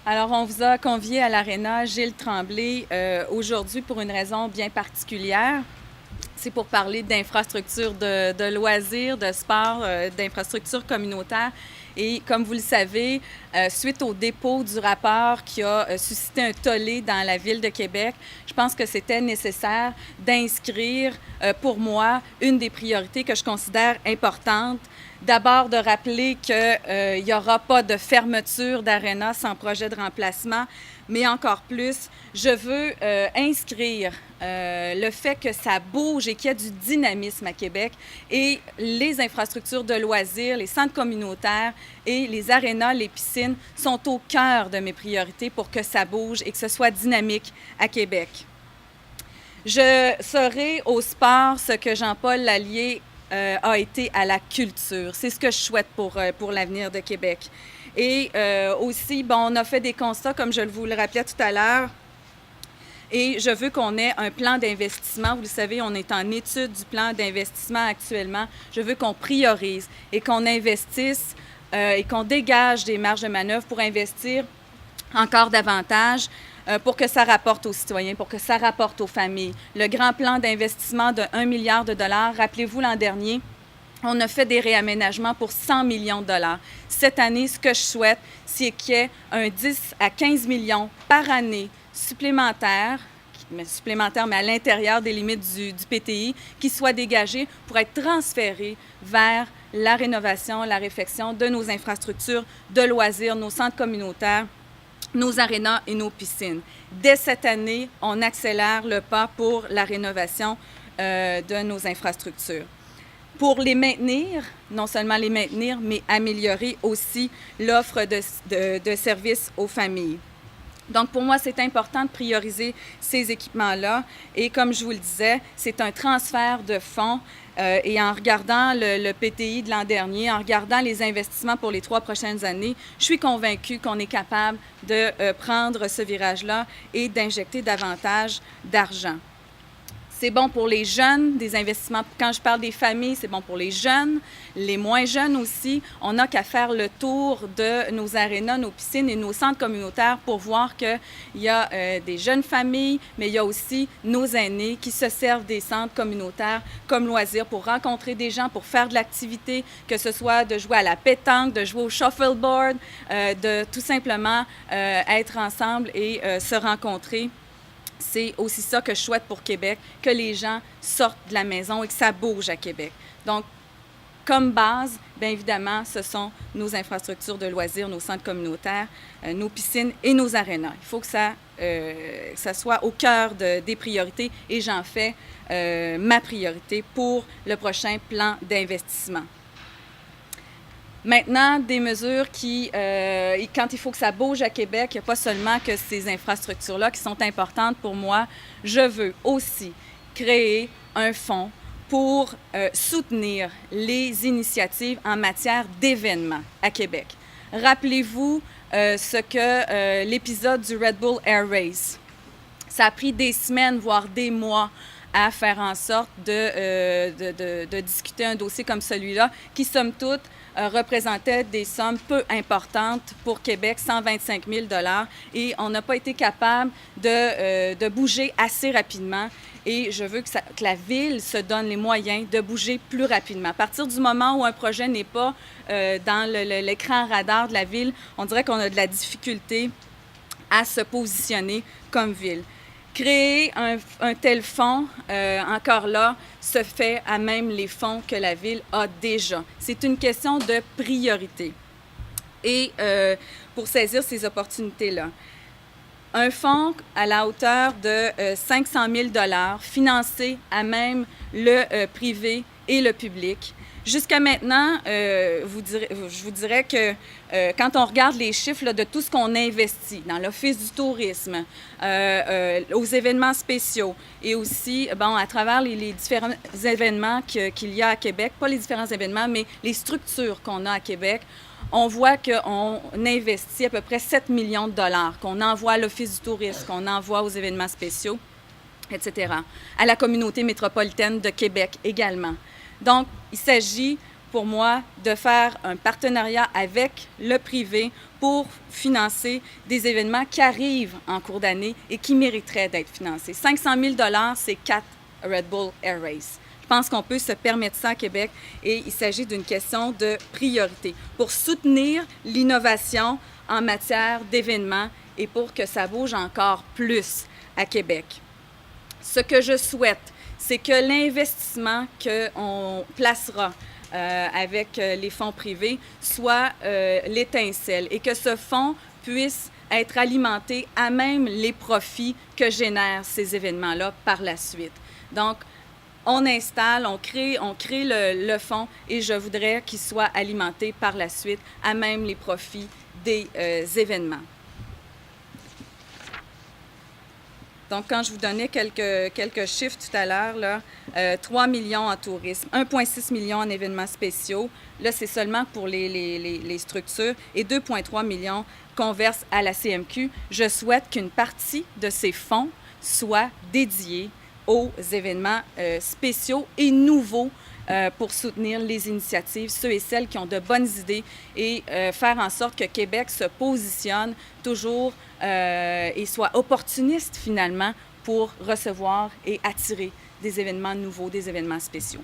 Alors, on vous a convié à l'Aréna Gilles Tremblay aujourd'hui pour une raison bien particulière. C'est pour parler d'infrastructures de loisirs, de sport, d'infrastructures communautaires. Et comme vous le savez, suite au dépôt du rapport qui a suscité un tollé dans la ville de Québec, je pense que c'était nécessaire d'inscrire pour moi une des priorités que je considère importantes. D'abord, de rappeler qu'il n'y aura pas de fermeture d'aréna sans projet de remplacement, mais encore plus, je veux inscrire le fait que ça bouge et qu'il y a du dynamisme à Québec et les infrastructures de loisirs, les centres communautaires et les arénas, les piscines sont au cœur de mes priorités pour que ça bouge et que ce soit dynamique à Québec. Je serai au sport ce que Jean-Paul Lallier a été à la culture. C'est ce que je souhaite pour l'avenir de Québec. Et aussi, bon, on a fait des constats, comme je vous le rappelais tout à l'heure, et je veux qu'on ait un plan d'investissement. Vous le savez, on est en étude du plan d'investissement actuellement. Je veux qu'on priorise et qu'on investisse et qu'on dégage des marges de manœuvre pour investir encore davantage pour que ça rapporte aux citoyens, pour que ça rapporte aux familles. Le grand plan d'investissement de 1 milliard de dollars, rappelez-vous l'an dernier, on a fait des réaménagements pour 100 millions de dollars. Cette année, ce que je souhaite, c'est qu'il y ait un 10 à 15 millions par année supplémentaires, mais à l'intérieur des limites du PTI, qui soient dégagés pour être transférés vers la rénovation, la réfection de nos infrastructures de loisirs, nos centres communautaires, nos arénas et nos piscines. Dès cette année, on accélère le pas pour la rénovation de nos infrastructures. Pour les maintenir, non seulement les maintenir, mais améliorer aussi l'offre de services aux familles. Donc, pour moi, c'est important de prioriser ces équipements-là. Et comme je vous le disais, c'est un transfert de fonds. Et en regardant le PTI de l'an dernier, en regardant les investissements pour les 3 prochaines années, je suis convaincue qu'on est capable de prendre ce virage-là et d'injecter davantage d'argent. C'est bon pour les jeunes, des investissements. Quand je parle des familles, c'est bon pour les jeunes, les moins jeunes aussi. On n'a qu'à faire le tour de nos arénas, nos piscines et nos centres communautaires pour voir qu'il y a des jeunes familles, mais il y a aussi nos aînés qui se servent des centres communautaires comme loisirs pour rencontrer des gens, pour faire de l'activité, que ce soit de jouer à la pétanque, de jouer au shuffleboard, de tout simplement être ensemble et se rencontrer. C'est aussi ça que je souhaite pour Québec, que les gens sortent de la maison et que ça bouge à Québec. Donc, comme base, bien évidemment, ce sont nos infrastructures de loisirs, nos centres communautaires, nos piscines et nos arénas. Il faut que ça soit au cœur des priorités et j'en fais ma priorité pour le prochain plan d'investissement. Maintenant, des mesures qui, quand il faut que ça bouge à Québec, il n'y a pas seulement que ces infrastructures-là qui sont importantes pour moi. Je veux aussi créer un fonds pour soutenir les initiatives en matière d'événements à Québec. Rappelez-vous ce que l'épisode du Red Bull Air Race. Ça a pris des semaines, voire des mois à faire en sorte de discuter un dossier comme celui-là, qui, somme toute, représentait des sommes peu importantes pour Québec, 125 000 $, et on n'a pas été capable de bouger assez rapidement. Et je veux que la Ville se donne les moyens de bouger plus rapidement. À partir du moment où un projet n'est pas dans l'écran radar de la Ville, on dirait qu'on a de la difficulté à se positionner comme Ville. Créer un tel fonds, encore là, se fait à même les fonds que la Ville a déjà. C'est une question de priorité. Et pour saisir ces opportunités-là, un fonds à la hauteur de 500 000 $, financé à même le privé et le public. Jusqu'à maintenant, je vous dirais que quand on regarde les chiffres là, de tout ce qu'on investit dans l'Office du tourisme, aux événements spéciaux et aussi à travers les différents événements qu'il y a à Québec, pas les différents événements, mais les structures qu'on a à Québec, on voit qu'on investit à peu près 7 millions de $, qu'on envoie à l'Office du tourisme, qu'on envoie aux événements spéciaux, etc., à la communauté métropolitaine de Québec également. Donc, il s'agit pour moi de faire un partenariat avec le privé pour financer des événements qui arrivent en cours d'année et qui mériteraient d'être financés. 500 000 $, c'est 4 Red Bull Air Race. Je pense qu'on peut se permettre ça à Québec et il s'agit d'une question de priorité pour soutenir l'innovation en matière d'événements et pour que ça bouge encore plus à Québec. Ce que je souhaite, c'est que l'investissement qu'on placera avec les fonds privés soit l'étincelle et que ce fonds puisse être alimenté à même les profits que génèrent ces événements-là par la suite. Donc, on installe, on crée le fonds et je voudrais qu'il soit alimenté par la suite à même les profits des événements. Donc, quand je vous donnais quelques chiffres tout à l'heure, là, 3 millions en tourisme, 1,6 million en événements spéciaux, là, c'est seulement pour les structures, et 2,3 millions qu'on verse à la CMQ. Je souhaite qu'une partie de ces fonds soit dédiée aux événements spéciaux et nouveaux pour soutenir les initiatives, ceux et celles qui ont de bonnes idées et faire en sorte que Québec se positionne toujours et soit opportuniste finalement pour recevoir et attirer des événements nouveaux, des événements spéciaux.